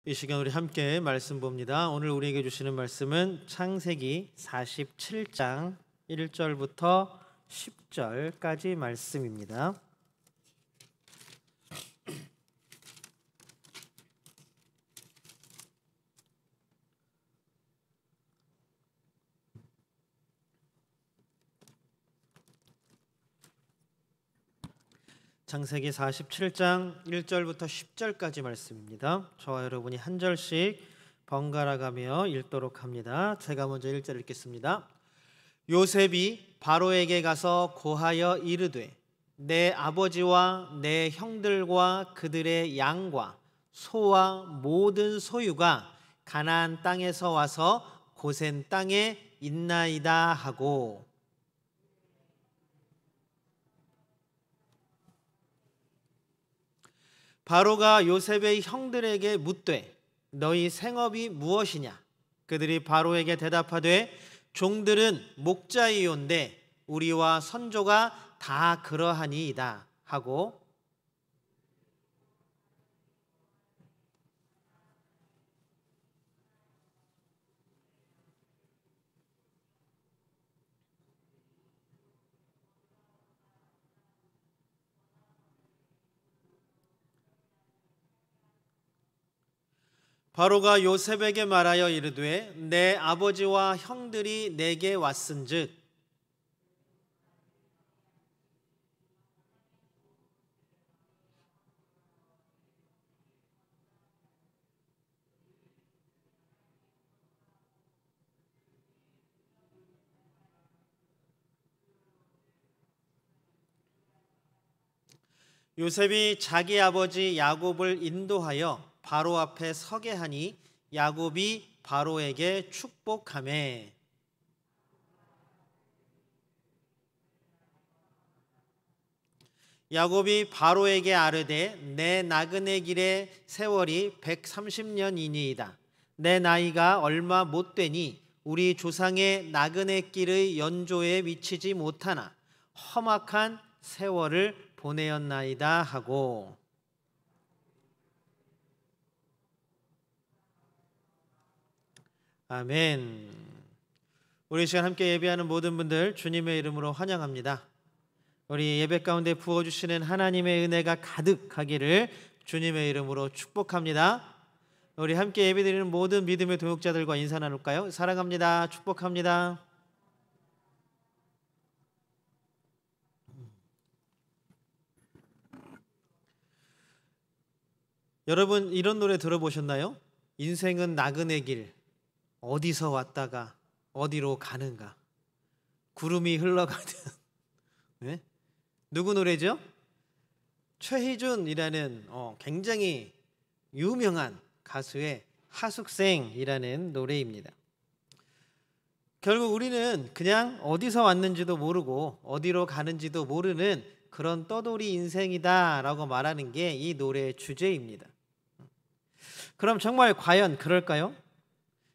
이 시간 우리 함께 말씀 봅니다. 오늘 우리에게 주시는 말씀은 창세기 47장 1절부터 10절까지 말씀입니다. 창세기 47장 1절부터 10절까지 말씀입니다. 저와 여러분이 한 절씩 번갈아 가며 읽도록 합니다. 제가 먼저 1절 읽겠습니다. 요셉이 바로에게 가서 고하여 이르되 내 아버지와 내 형들과 그들의 양과 소와 모든 소유가 가나안 땅에서 와서 고센 땅에 있나이다 하고, 바로가 요셉의 형들에게 묻되 너희 생업이 무엇이냐? 그들이 바로에게 대답하되 종들은 목자이온데 우리와 선조가 다 그러하니이다 하고, 바로가 요셉에게 말하여 이르되 내 아버지와 형들이 내게 왔은즉 요셉이 자기 아버지 야곱을 인도하여 바로 앞에 서게 하니 야곱이 바로에게 축복하매, 야곱이 바로에게 아뢰되 내 나그네 길의 세월이 130년이니이다. 내 나이가 얼마 못 되니 우리 조상의 나그네 길의 연조에 미치지 못하나 험악한 세월을 보내었나이다 하고, 아멘. 우리 시간 함께 예배하는 모든 분들 주님의 이름으로 환영합니다. 우리 예배 가운데 부어주시는 하나님의 은혜가 가득하기를 주님의 이름으로 축복합니다. 우리 함께 예배드리는 모든 믿음의 동역자들과 인사 나눌까요? 사랑합니다. 축복합니다. 여러분 이런 노래 들어보셨나요? 인생은 나그네 길, 어디서 왔다가 어디로 가는가, 구름이 흘러가듯. 네? 누구 노래죠? 최희준이라는 굉장히 유명한 가수의 하숙생이라는 노래입니다. 결국 우리는 그냥 어디서 왔는지도 모르고 어디로 가는지도 모르는 그런 떠돌이 인생이다라고 말하는 게 이 노래의 주제입니다. 그럼 정말 과연 그럴까요?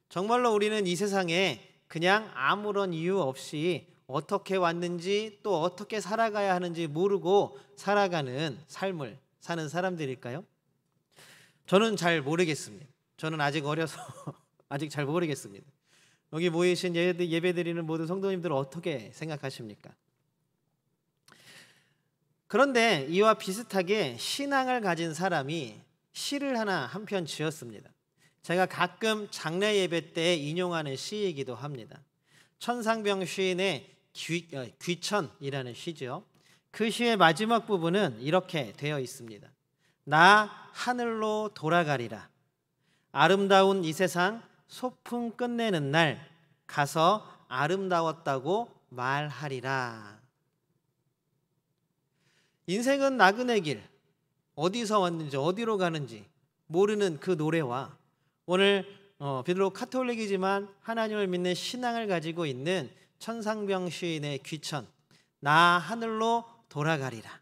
정말로 우리는 이 세상에 그냥 아무런 이유 없이 어떻게 왔는지 또 어떻게 살아가야 하는지 모르고 살아가는 삶을 사는 사람들일까요? 저는 잘 모르겠습니다. 저는 아직 어려서 아직 잘 모르겠습니다. 여기 모이신 예배드리는 모든 성도님들은 어떻게 생각하십니까? 그런데 이와 비슷하게 신앙을 가진 사람이 시를 하나 한 편 지었습니다. 제가 가끔 장례 예배 때 인용하는 시이기도 합니다. 천상병 시인의 귀천이라는 시죠. 그 시의 마지막 부분은 이렇게 되어 있습니다. 나 하늘로 돌아가리라. 아름다운 이 세상 소풍 끝내는 날 가서 아름다웠다고 말하리라. 인생은 나그네 길, 어디서 왔는지 어디로 가는지 모르는 그 노래와 오늘 비록 카톨릭이지만 하나님을 믿는 신앙을 가지고 있는 천상병 시인의 귀천, 나 하늘로 돌아가리라.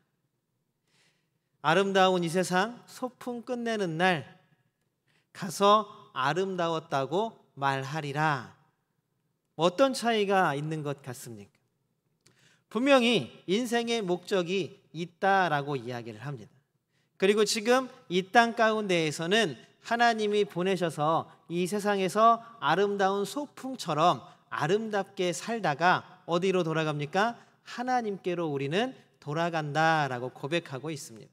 아름다운 이 세상 소풍 끝내는 날 가서 아름다웠다고 말하리라. 어떤 차이가 있는 것 같습니까? 분명히 인생의 목적이 있다라고 이야기를 합니다. 그리고 지금 이 땅 가운데에서는 하나님이 보내셔서 이 세상에서 아름다운 소풍처럼 아름답게 살다가 어디로 돌아갑니까? 하나님께로 우리는 돌아간다라고 고백하고 있습니다.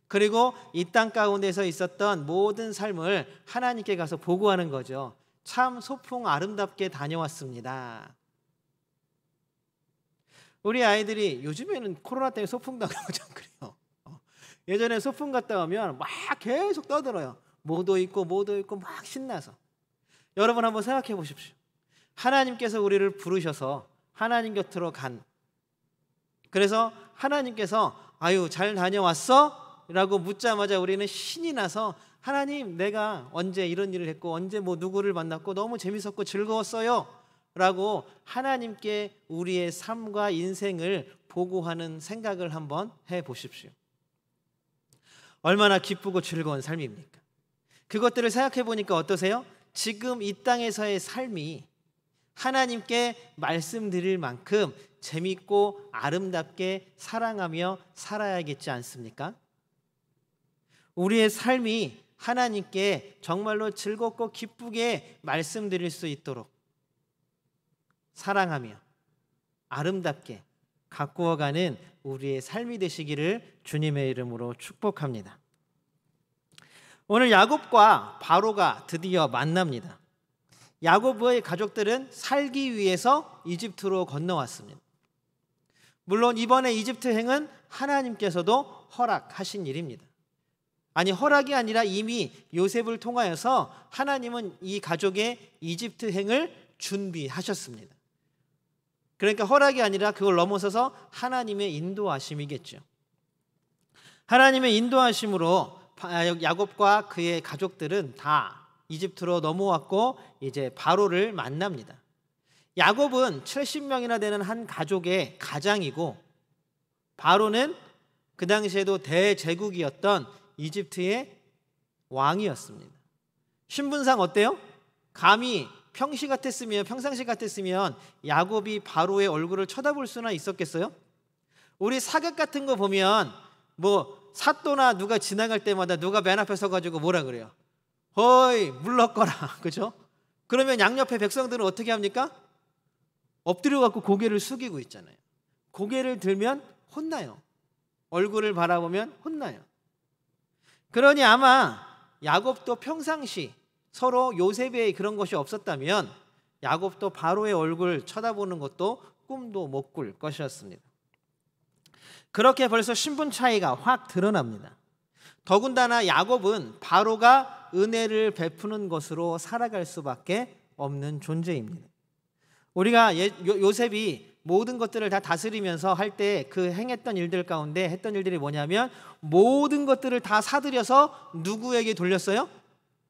그리고 이 땅 가운데서 있었던 모든 삶을 하나님께 가서 보고하는 거죠. 참 소풍 아름답게 다녀왔습니다. 우리 아이들이 요즘에는 코로나 때문에 소풍 나가고 좀 그래요. 예전에 소풍 갔다 오면 막 계속 떠들어요. 뭐도 있고 막 신나서. 여러분 한번 생각해 보십시오. 하나님께서 우리를 부르셔서 하나님 곁으로 간, 그래서 하나님께서 아유 잘 다녀왔어? 라고 묻자마자 우리는 신이 나서 하나님 내가 언제 이런 일을 했고 언제 뭐 누구를 만났고 너무 재밌었고 즐거웠어요 라고 하나님께 우리의 삶과 인생을 보고하는 생각을 한번 해보십시오. 얼마나 기쁘고 즐거운 삶입니까? 그것들을 생각해 보니까 어떠세요? 지금 이 땅에서의 삶이 하나님께 말씀드릴 만큼 재밌고 아름답게 사랑하며 살아야겠지 않습니까? 우리의 삶이 하나님께 정말로 즐겁고 기쁘게 말씀드릴 수 있도록 사랑하며 아름답게 가꾸어가는 우리의 삶이 되시기를 주님의 이름으로 축복합니다. 오늘 야곱과 바로가 드디어 만납니다. 야곱의 가족들은 살기 위해서 이집트로 건너왔습니다. 물론 이번에 이집트행은 하나님께서도 허락하신 일입니다. 아니 허락이 아니라 이미 요셉을 통하여서 하나님은 이 가족의 이집트행을 준비하셨습니다. 그러니까 허락이 아니라 그걸 넘어서서 하나님의 인도하심이겠죠. 하나님의 인도하심으로 야곱과 그의 가족들은 다 이집트로 넘어왔고 이제 바로를 만납니다. 야곱은 70명이나 되는 한 가족의 가장이고 바로는 그 당시에도 대제국이었던 이집트의 왕이었습니다. 신분상 어때요? 감히 평상시 같았으면 야곱이 바로의 얼굴을 쳐다볼 수나 있었겠어요? 우리 사극 같은 거 보면 뭐 사또나 누가 지나갈 때마다 누가 맨 앞에 서가지고 뭐라 그래요? 허이 물러거라, 그죠? 그러면 양옆에 백성들은 어떻게 합니까? 엎드려 갖고 고개를 숙이고 있잖아요. 고개를 들면 혼나요. 얼굴을 바라보면 혼나요. 그러니 아마 야곱도 평상시 서로 요셉의 그런 것이 없었다면 야곱도 바로의 얼굴 쳐다보는 것도 꿈도 못 꿀 것이었습니다. 그렇게 벌써 신분 차이가 확 드러납니다. 더군다나 야곱은 바로가 은혜를 베푸는 것으로 살아갈 수밖에 없는 존재입니다. 우리가 요셉이 모든 것들을 다 다스리면서 할 때 그 행했던 일들 가운데 했던 일들이 뭐냐면 모든 것들을 다 사들여서 누구에게 돌렸어요?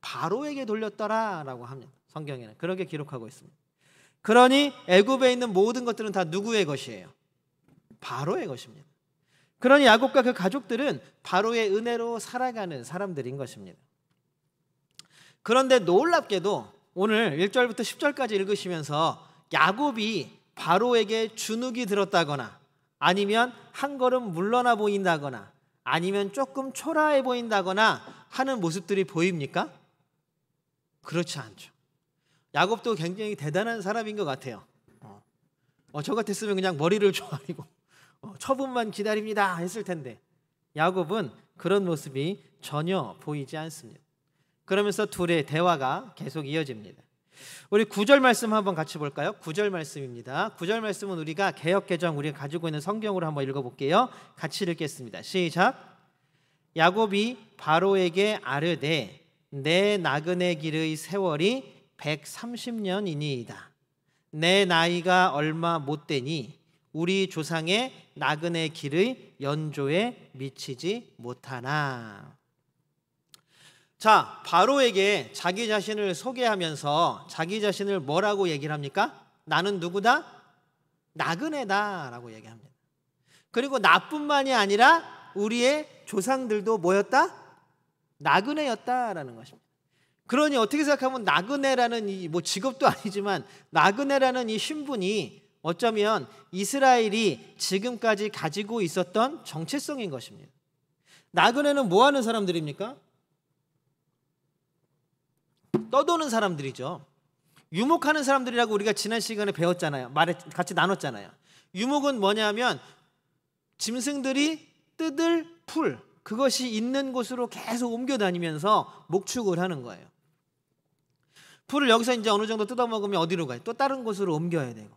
바로에게 돌렸더라라고 합니다. 성경에는 그렇게 기록하고 있습니다. 그러니 애굽에 있는 모든 것들은 다 누구의 것이에요? 바로의 것입니다. 그러니 야곱과 그 가족들은 바로의 은혜로 살아가는 사람들인 것입니다. 그런데 놀랍게도 오늘 1절부터 10절까지 읽으시면서 야곱이 바로에게 주눅이 들었다거나 아니면 한 걸음 물러나 보인다거나 아니면 조금 초라해 보인다거나 하는 모습들이 보입니까? 그렇지 않죠. 야곱도 굉장히 대단한 사람인 것 같아요. 저 같았으면 그냥 머리를 조아리고 처분만 기다립니다 했을 텐데 야곱은 그런 모습이 전혀 보이지 않습니다. 그러면서 둘의 대화가 계속 이어집니다. 우리 9절 말씀 한번 같이 볼까요? 9절 말씀입니다. 9절 말씀은 우리가 개역개정 우리가 가지고 있는 성경으로 한번 읽어볼게요. 같이 읽겠습니다. 시작. 야곱이 바로에게 아뢰되 내 나그네 길의 세월이 130년이니이다. 내 나이가 얼마 못 되니 우리 조상의 나그네 길의 연조에 미치지 못하나. 자, 바로에게 자기 자신을 소개하면서 자기 자신을 뭐라고 얘기를 합니까? 나는 누구다? 나그네다 라고 얘기합니다. 그리고 나뿐만이 아니라 우리의 조상들도 뭐였다? 나그네였다라는 것입니다. 그러니 어떻게 생각하면 나그네라는 이 뭐 직업도 아니지만 나그네라는 이 신분이 어쩌면 이스라엘이 지금까지 가지고 있었던 정체성인 것입니다. 나그네는 뭐 하는 사람들입니까? 떠도는 사람들이죠. 유목하는 사람들이라고 우리가 지난 시간에 배웠잖아요. 같이 나눴잖아요. 유목은 뭐냐면 짐승들이 뜯을 풀, 그것이 있는 곳으로 계속 옮겨 다니면서 목축을 하는 거예요. 풀을 여기서 이제 어느 정도 뜯어 먹으면 어디로 가요? 또 다른 곳으로 옮겨야 되고,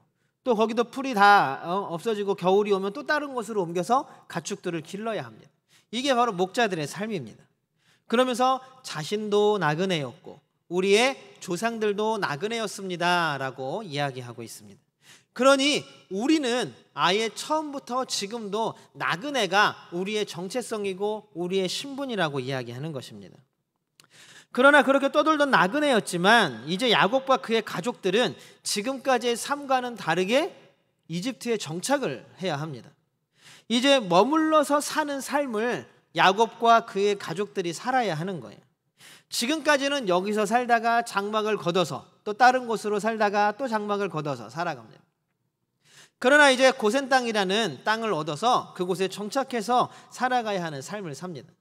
또 거기도 풀이 다 없어지고 겨울이 오면 또 다른 곳으로 옮겨서 가축들을 길러야 합니다. 이게 바로 목자들의 삶입니다. 그러면서 자신도 나그네였고 우리의 조상들도 나그네였습니다 라고 이야기하고 있습니다. 그러니 우리는 아예 처음부터 지금도 나그네가 우리의 정체성이고 우리의 신분이라고 이야기하는 것입니다. 그러나 그렇게 떠돌던 나그네였지만 이제 야곱과 그의 가족들은 지금까지의 삶과는 다르게 이집트에 정착을 해야 합니다. 이제 머물러서 사는 삶을 야곱과 그의 가족들이 살아야 하는 거예요. 지금까지는 여기서 살다가 장막을 걷어서 또 다른 곳으로 살다가 또 장막을 걷어서 살아갑니다. 그러나 이제 고센 땅이라는 땅을 얻어서 그곳에 정착해서 살아가야 하는 삶을 삽니다.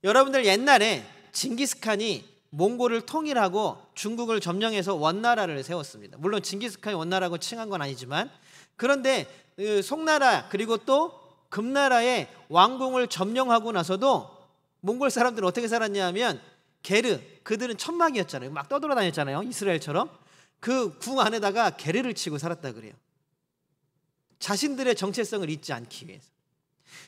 여러분들 옛날에 징기스칸이 몽골을 통일하고 중국을 점령해서 원나라를 세웠습니다. 물론 징기스칸이 원나라고 칭한 건 아니지만, 그런데 송나라 그리고 또 금나라의 왕궁을 점령하고 나서도 몽골 사람들은 어떻게 살았냐면 게르, 그들은 천막이었잖아요. 막 떠돌아다녔잖아요. 이스라엘처럼. 그 궁 안에다가 게르를 치고 살았다 그래요. 자신들의 정체성을 잊지 않기 위해서.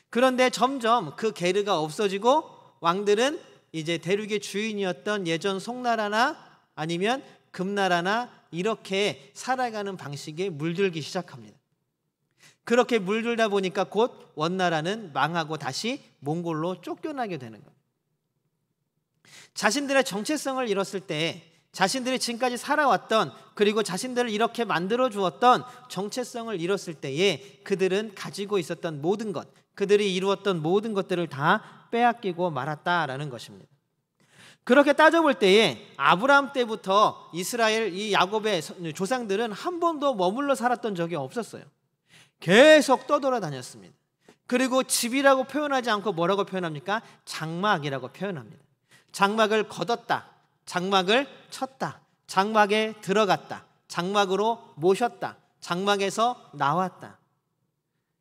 그런데 점점 그 게르가 없어지고 왕들은 이제 대륙의 주인이었던 예전 송나라나 아니면 금나라나 이렇게 살아가는 방식에 물들기 시작합니다. 그렇게 물들다 보니까 곧 원나라는 망하고 다시 몽골로 쫓겨나게 되는 거예요. 자신들의 정체성을 잃었을 때, 자신들이 지금까지 살아왔던, 그리고 자신들을 이렇게 만들어 주었던 정체성을 잃었을 때에 그들은 가지고 있었던 모든 것, 그들이 이루었던 모든 것들을 다 빼앗기고 말았다라는 것입니다. 그렇게 따져볼 때에 아브라함 때부터 이스라엘 이 야곱의 조상들은 한 번도 머물러 살았던 적이 없었어요. 계속 떠돌아다녔습니다. 그리고 집이라고 표현하지 않고 뭐라고 표현합니까? 장막이라고 표현합니다. 장막을 걷었다, 장막을 쳤다, 장막에 들어갔다, 장막으로 모셨다, 장막에서 나왔다.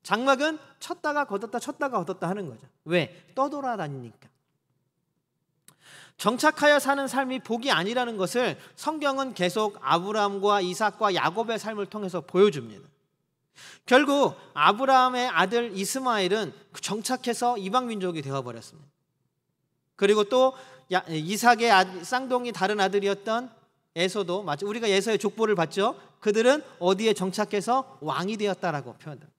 장막은 쳤다가 걷었다, 쳤다가 걷었다 하는 거죠. 왜? 떠돌아다니니까. 정착하여 사는 삶이 복이 아니라는 것을 성경은 계속 아브라함과 이삭과 야곱의 삶을 통해서 보여줍니다. 결국 아브라함의 아들 이스마엘은 정착해서 이방민족이 되어버렸습니다. 그리고 또 이삭의 쌍둥이 다른 아들이었던 에서도, 우리가 에서의 족보를 봤죠. 그들은 어디에 정착해서 왕이 되었다라고 표현합니다.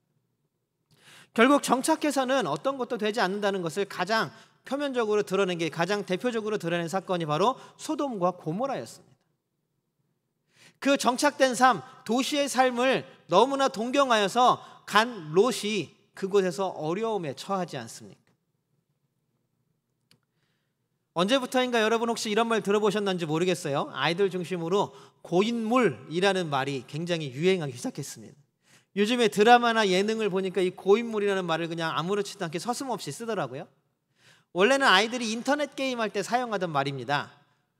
결국 정착해서는 어떤 것도 되지 않는다는 것을 가장 표면적으로 드러낸 게, 가장 대표적으로 드러낸 사건이 바로 소돔과 고모라였습니다. 그 정착된 삶, 도시의 삶을 너무나 동경하여서 간 롯이 그곳에서 어려움에 처하지 않습니까? 언제부터인가 여러분 혹시 이런 말 들어보셨는지 모르겠어요. 아이들 중심으로 고인물이라는 말이 굉장히 유행하기 시작했습니다. 요즘에 드라마나 예능을 보니까 이 고인물이라는 말을 그냥 아무렇지도 않게 서슴없이 쓰더라고요. 원래는 아이들이 인터넷 게임할 때 사용하던 말입니다.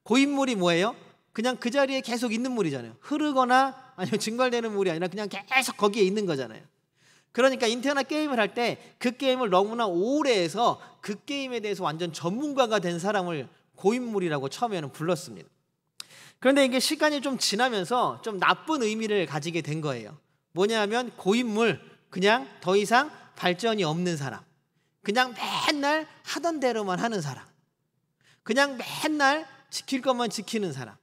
고인물이 뭐예요? 그냥 그 자리에 계속 있는 물이잖아요. 흐르거나 아니면 증발되는 물이 아니라 그냥 계속 거기에 있는 거잖아요. 그러니까 인터넷 게임을 할 때 그 게임을 너무나 오래 해서 그 게임에 대해서 완전 전문가가 된 사람을 고인물이라고 처음에는 불렀습니다. 그런데 이게 시간이 좀 지나면서 좀 나쁜 의미를 가지게 된 거예요. 뭐냐면 고인물, 그냥 더 이상 발전이 없는 사람, 그냥 맨날 하던 대로만 하는 사람, 그냥 맨날 지킬 것만 지키는 사람,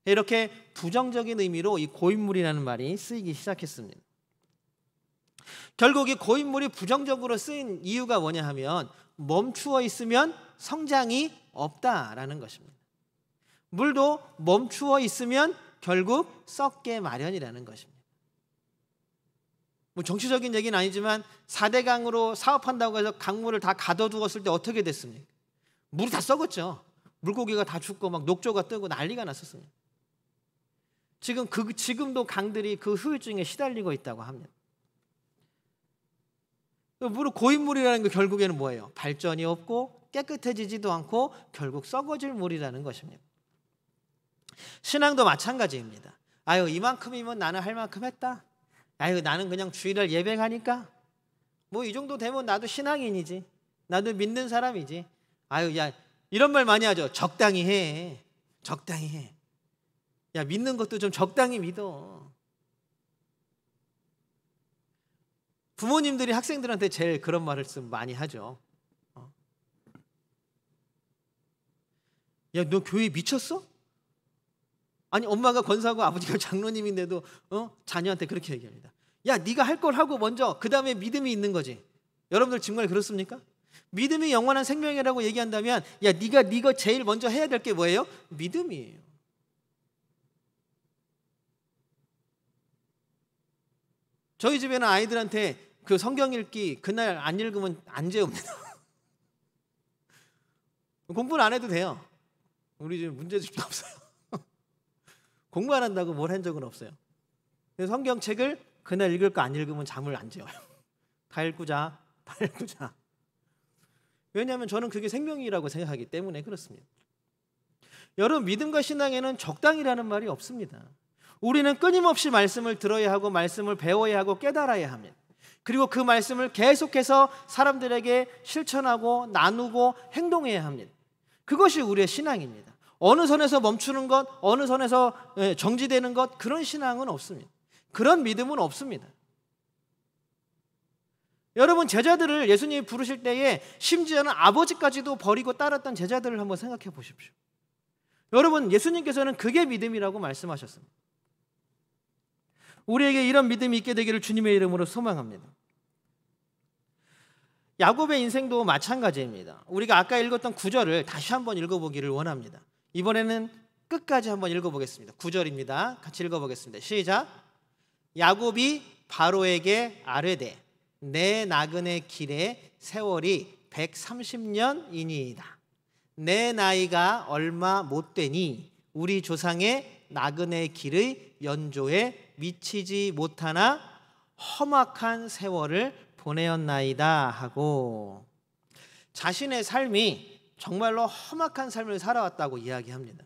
이렇게 부정적인 의미로 이 고인물이라는 말이 쓰이기 시작했습니다. 결국 이 고인물이 부정적으로 쓰인 이유가 뭐냐 하면 멈추어 있으면 성장이 없다라는 것입니다. 물도 멈추어 있으면 결국 썩게 마련이라는 것입니다. 뭐 정치적인 얘기는 아니지만 4대강으로 사업한다고 해서 강물을 다 가둬두었을 때 어떻게 됐습니까? 물이 다 썩었죠. 물고기가 다 죽고 막 녹조가 뜨고 난리가 났었습니다. 지금도 강들이 그 후유증에 시달리고 있다고 합니다. 고인물이라는 게 결국에는 뭐예요? 발전이 없고 깨끗해지지도 않고 결국 썩어질 물이라는 것입니다. 신앙도 마찬가지입니다. 아유, 이만큼이면 나는 할 만큼 했다. 아유, 나는 그냥 주일날 예배 가니까 뭐 이 정도 되면 나도 신앙인이지. 나도 믿는 사람이지. 아유, 야, 이런 말 많이 하죠. 적당히 해. 적당히 해. 야, 믿는 것도 좀 적당히 믿어. 부모님들이 학생들한테 제일 그런 말을 많이 하죠. 야, 너 교회 미쳤어? 아니, 엄마가 권사고 아버지가 장로님인데도 자녀한테 그렇게 얘기합니다. 야, 네가 할 걸 하고 먼저 그 다음에 믿음이 있는 거지. 여러분들 정말 그렇습니까? 믿음이 영원한 생명이라고 얘기한다면, 야, 네가 제일 먼저 해야 될 게 뭐예요? 믿음이에요. 저희 집에는 아이들한테 그 성경 읽기 그날 안 읽으면 안 재웁니다. 공부는 안 해도 돼요. 우리 집 문제집도 없어요. 공부 안 한다고 뭘 한 적은 없어요. 성경책을 그날 읽을 거 안 읽으면 잠을 안 재워요. 다 읽자. 왜냐하면 저는 그게 생명이라고 생각하기 때문에 그렇습니다. 여러분, 믿음과 신앙에는 적당이라는 말이 없습니다. 우리는 끊임없이 말씀을 들어야 하고 말씀을 배워야 하고 깨달아야 합니다. 그리고 그 말씀을 계속해서 사람들에게 실천하고 나누고 행동해야 합니다. 그것이 우리의 신앙입니다. 어느 선에서 멈추는 것, 어느 선에서 정지되는 것, 그런 신앙은 없습니다. 그런 믿음은 없습니다. 여러분, 제자들을 예수님이 부르실 때에 심지어는 아버지까지도 버리고 따랐던 제자들을 한번 생각해 보십시오. 여러분, 예수님께서는 그게 믿음이라고 말씀하셨습니다. 우리에게 이런 믿음이 있게 되기를 주님의 이름으로 소망합니다. 야곱의 인생도 마찬가지입니다. 우리가 아까 읽었던 9절을 다시 한번 읽어보기를 원합니다. 이번에는 끝까지 한번 읽어보겠습니다. 9절입니다. 같이 읽어보겠습니다. 시작. 야곱이 바로에게 아뢰되 내 나그네 길의 세월이 130년이니이다. 내 나이가 얼마 못 되니 우리 조상의 나그네 길의 연조에 미치지 못하나 험악한 세월을 보내었나이다 하고, 자신의 삶이 정말로 험악한 삶을 살아왔다고 이야기합니다.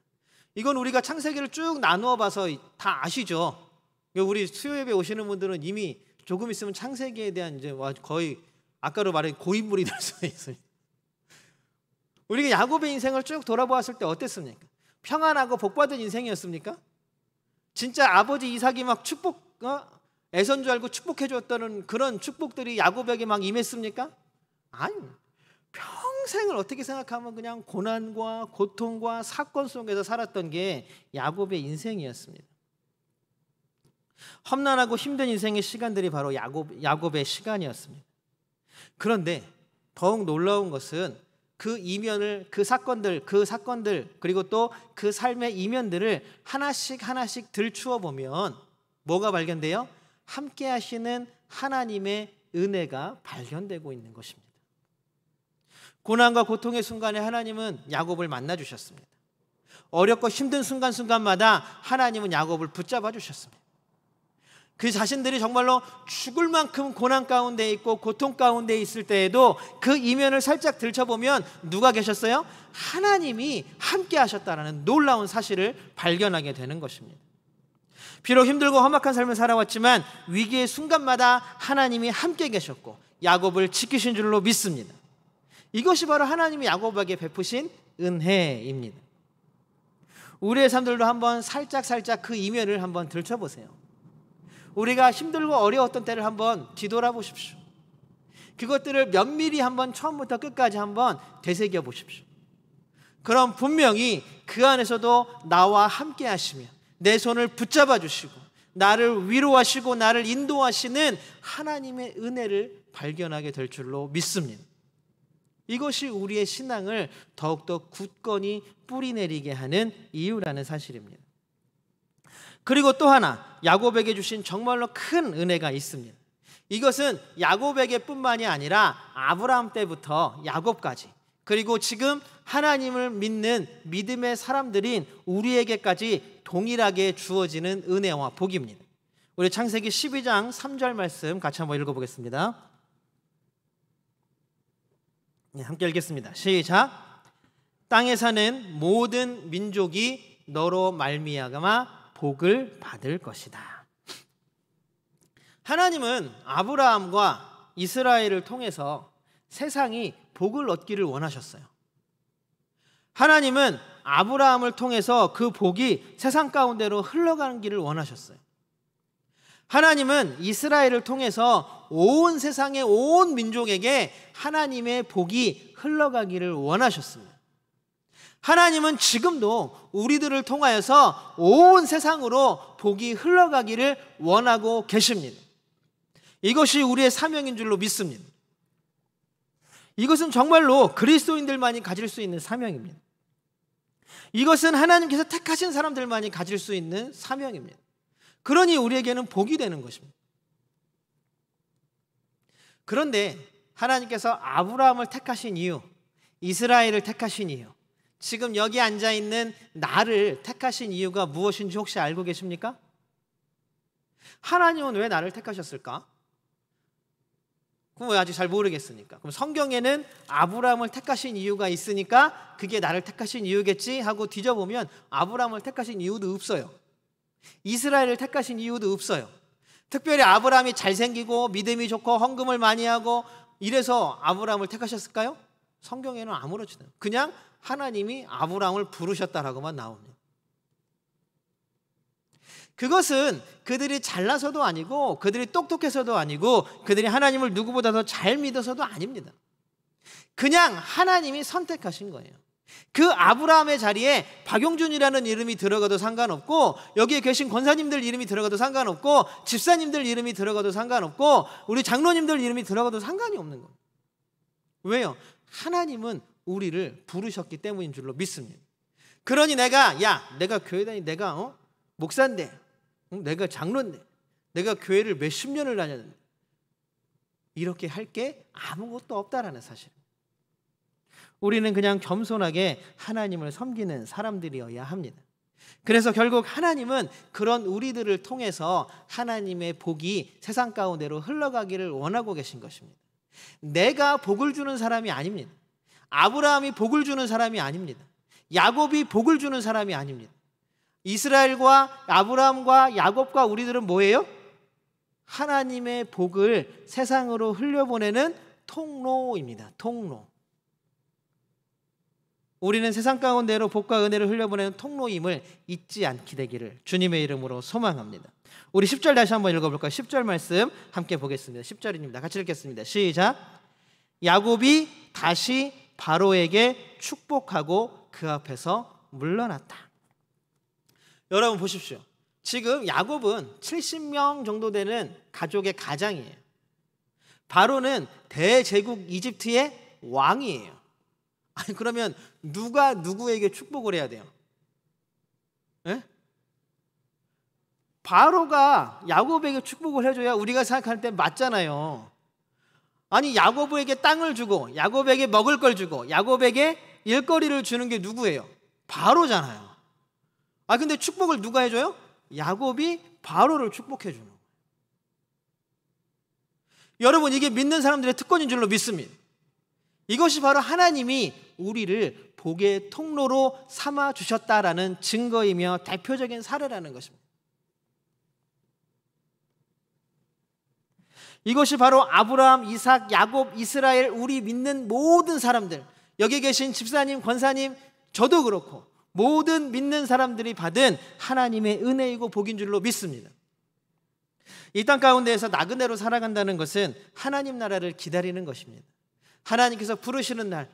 이건 우리가 창세기를 쭉 나누어 봐서 다 아시죠? 우리 수요예배 오시는 분들은 이미 조금 있으면 창세기에 대한 이제 거의 아까로 말해 고인물이 될 수 있습니다. 우리가 야곱의 인생을 쭉 돌아보았을 때 어땠습니까? 평안하고 복받은 인생이었습니까? 진짜 아버지 이삭이 막 애선 줄 알고 축복해 줬다는 그런 축복들이 야곱에게 막 임했습니까? 아닙니다. 평생을 어떻게 생각하면 그냥 고난과 고통과 사건 속에서 살았던 게 야곱의 인생이었습니다. 험난하고 힘든 인생의 시간들이 바로 야곱의 시간이었습니다. 그런데 더욱 놀라운 것은 그 이면을, 그 사건들 그리고 또 그 삶의 이면들을 하나씩 들추어 보면 뭐가 발견돼요? 함께 하시는 하나님의 은혜가 발견되고 있는 것입니다. 고난과 고통의 순간에 하나님은 야곱을 만나 주셨습니다. 어렵고 힘든 순간마다 하나님은 야곱을 붙잡아 주셨습니다. 그 자신들이 정말로 죽을 만큼 고난 가운데 있고 고통 가운데 있을 때에도 그 이면을 살짝 들춰보면 누가 계셨어요? 하나님이 함께 하셨다는 놀라운 사실을 발견하게 되는 것입니다. 비록 힘들고 험악한 삶을 살아왔지만 위기의 순간마다 하나님이 함께 계셨고 야곱을 지키신 줄로 믿습니다. 이것이 바로 하나님이 야곱에게 베푸신 은혜입니다. 우리의 삶들도 한번 살짝 그 이면을 한번 들춰보세요. 우리가 힘들고 어려웠던 때를 한번 뒤돌아보십시오. 그것들을 면밀히 한번 처음부터 끝까지 한번 되새겨 보십시오. 그럼 분명히 그 안에서도 나와 함께 하시며 내 손을 붙잡아 주시고 나를 위로하시고 나를 인도하시는 하나님의 은혜를 발견하게 될 줄로 믿습니다. 이것이 우리의 신앙을 더욱더 굳건히 뿌리내리게 하는 이유라는 사실입니다. 그리고 또 하나 야곱에게 주신 정말로 큰 은혜가 있습니다. 이것은 야곱에게 뿐만이 아니라 아브라함 때부터 야곱까지, 그리고 지금 하나님을 믿는 믿음의 사람들인 우리에게까지 동일하게 주어지는 은혜와 복입니다. 우리 창세기 12장 3절 말씀 같이 한번 읽어보겠습니다. 함께 읽겠습니다. 시작. 땅에 사는 모든 민족이 너로 말미암아 복을 받을 것이다. 하나님은 아브라함과 이스라엘을 통해서 세상이 복을 얻기를 원하셨어요. 하나님은 아브라함을 통해서 그 복이 세상 가운데로 흘러가는 길을 원하셨어요. 하나님은 이스라엘을 통해서 온 세상의 온 민족에게 하나님의 복이 흘러가기를 원하셨습니다. 하나님은 지금도 우리들을 통하여서 온 세상으로 복이 흘러가기를 원하고 계십니다. 이것이 우리의 사명인 줄로 믿습니다. 이것은 정말로 그리스도인들만이 가질 수 있는 사명입니다. 이것은 하나님께서 택하신 사람들만이 가질 수 있는 사명입니다. 그러니 우리에게는 복이 되는 것입니다. 그런데 하나님께서 아브라함을 택하신 이유, 이스라엘을 택하신 이유, 지금 여기 앉아있는 나를 택하신 이유가 무엇인지 혹시 알고 계십니까? 하나님은 왜 나를 택하셨을까? 그럼 왜 아직 잘 모르겠으니까. 그럼 성경에는 아브라함을 택하신 이유가 있으니까 그게 나를 택하신 이유겠지 하고 뒤져보면 아브라함을 택하신 이유도 없어요. 이스라엘을 택하신 이유도 없어요. 특별히 아브라함이 잘생기고 믿음이 좋고 헌금을 많이 하고 이래서 아브라함을 택하셨을까요? 성경에는 아무렇지도 않아요. 그냥 하나님이 아브라함을 부르셨다라고만 나옵니다. 그것은 그들이 잘나서도 아니고 그들이 똑똑해서도 아니고 그들이 하나님을 누구보다 더 잘 믿어서도 아닙니다. 그냥 하나님이 선택하신 거예요. 그 아브라함의 자리에 박용준이라는 이름이 들어가도 상관없고 여기에 계신 권사님들 이름이 들어가도 상관없고 집사님들 이름이 들어가도 상관없고 우리 장로님들 이름이 들어가도 상관이 없는 거예요. 왜요? 하나님은 우리를 부르셨기 때문인 줄로 믿습니다. 그러니 내가 교회 다니 내가 목사인데 내가 장로인데 내가 교회를 몇십 년을 다녔는데 이렇게 할 게 아무것도 없다라는 사실. 우리는 그냥 겸손하게 하나님을 섬기는 사람들이어야 합니다. 그래서 결국 하나님은 그런 우리들을 통해서 하나님의 복이 세상 가운데로 흘러가기를 원하고 계신 것입니다. 내가 복을 주는 사람이 아닙니다. 아브라함이 복을 주는 사람이 아닙니다. 야곱이 복을 주는 사람이 아닙니다. 이스라엘과 아브라함과 야곱과 우리들은 뭐예요? 하나님의 복을 세상으로 흘려보내는 통로입니다. 통로. 우리는 세상 가운데로 복과 은혜를 흘려보내는 통로임을 잊지 않게 되기를 주님의 이름으로 소망합니다. 우리 10절 다시 한번 읽어볼까요? 10절 말씀 함께 보겠습니다. 10절입니다. 같이 읽겠습니다. 시작. 야곱이 다시 바로에게 축복하고 그 앞에서 물러났다. 여러분 보십시오. 지금 야곱은 70명 정도 되는 가족의 가장이에요. 바로는 대제국 이집트의 왕이에요. 아니 그러면 누가 누구에게 축복을 해야 돼요? 에? 바로가 야곱에게 축복을 해줘야 우리가 생각할 때 맞잖아요. 아니 야곱에게 땅을 주고 야곱에게 먹을 걸 주고 야곱에게 일거리를 주는 게 누구예요? 바로잖아요. 아 근데 축복을 누가 해줘요? 야곱이 바로를 축복해 주는 거예요. 여러분 이게 믿는 사람들의 특권인 줄로 믿습니다. 이것이 바로 하나님이 우리를 복의 통로로 삼아 주셨다라는 증거이며 대표적인 사례라는 것입니다. 이것이 바로 아브라함, 이삭, 야곱, 이스라엘 우리 믿는 모든 사람들, 여기 계신 집사님, 권사님, 저도 그렇고 모든 믿는 사람들이 받은 하나님의 은혜이고 복인 줄로 믿습니다. 이 땅 가운데에서 나그네로 살아간다는 것은 하나님 나라를 기다리는 것입니다. 하나님께서 부르시는 날,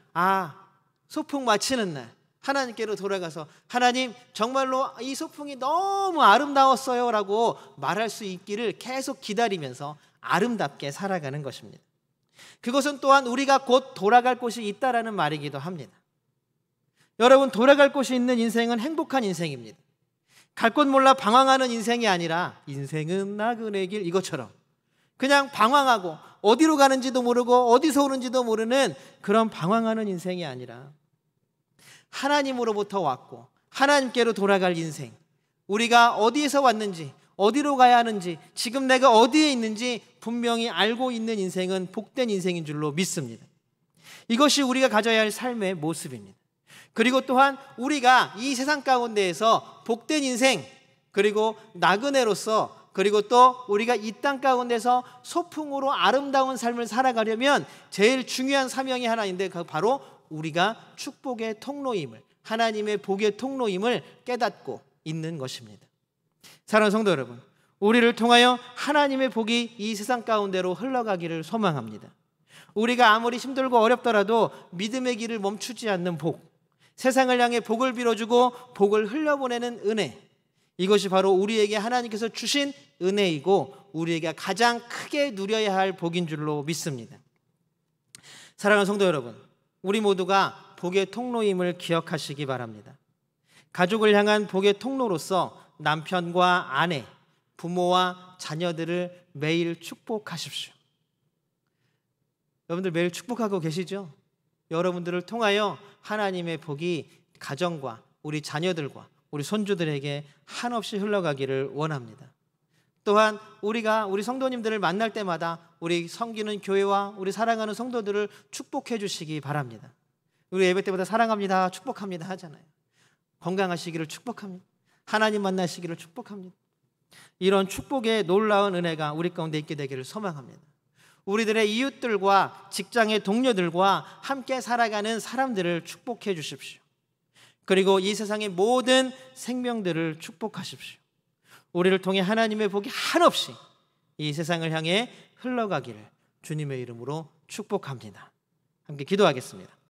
소풍 마치는 날 하나님께로 돌아가서 하나님 정말로 이 소풍이 너무 아름다웠어요 라고 말할 수 있기를 계속 기다리면서 아름답게 살아가는 것입니다. 그것은 또한 우리가 곧 돌아갈 곳이 있다라는 말이기도 합니다. 여러분 돌아갈 곳이 있는 인생은 행복한 인생입니다. 갈 곳 몰라 방황하는 인생이 아니라 인생은 나그네 길 이것처럼 그냥 방황하고 어디로 가는지도 모르고 어디서 오는지도 모르는 그런 방황하는 인생이 아니라 하나님으로부터 왔고 하나님께로 돌아갈 인생, 우리가 어디에서 왔는지 어디로 가야 하는지 지금 내가 어디에 있는지 분명히 알고 있는 인생은 복된 인생인 줄로 믿습니다. 이것이 우리가 가져야 할 삶의 모습입니다. 그리고 또한 우리가 이 세상 가운데에서 복된 인생, 그리고 나그네로서, 그리고 또 우리가 이 땅 가운데서 소풍으로 아름다운 삶을 살아가려면 제일 중요한 사명이 하나 있는데, 바로 우리가 축복의 통로임을, 하나님의 복의 통로임을 깨닫고 있는 것입니다. 사랑하는 성도 여러분, 우리를 통하여 하나님의 복이 이 세상 가운데로 흘러가기를 소망합니다. 우리가 아무리 힘들고 어렵더라도 믿음의 길을 멈추지 않는 복, 세상을 향해 복을 빌어주고 복을 흘려보내는 은혜, 이것이 바로 우리에게 하나님께서 주신 은혜이고 우리에게 가장 크게 누려야 할 복인 줄로 믿습니다. 사랑하는 성도 여러분, 우리 모두가 복의 통로임을 기억하시기 바랍니다. 가족을 향한 복의 통로로서 남편과 아내, 부모와 자녀들을 매일 축복하십시오. 여러분들 매일 축복하고 계시죠? 여러분들을 통하여 하나님의 복이 가정과 우리 자녀들과 우리 손주들에게 한없이 흘러가기를 원합니다. 또한 우리가 우리 성도님들을 만날 때마다 우리 섬기는 교회와 우리 사랑하는 성도들을 축복해 주시기 바랍니다. 우리 예배 때마다 사랑합니다, 축복합니다 하잖아요. 건강하시기를 축복합니다. 하나님 만나시기를 축복합니다. 이런 축복의 놀라운 은혜가 우리 가운데 있게 되기를 소망합니다. 우리들의 이웃들과 직장의 동료들과 함께 살아가는 사람들을 축복해 주십시오. 그리고 이 세상의 모든 생명들을 축복하십시오. 우리를 통해 하나님의 복이 한없이 이 세상을 향해 흘러가기를 주님의 이름으로 축복합니다. 함께 기도하겠습니다.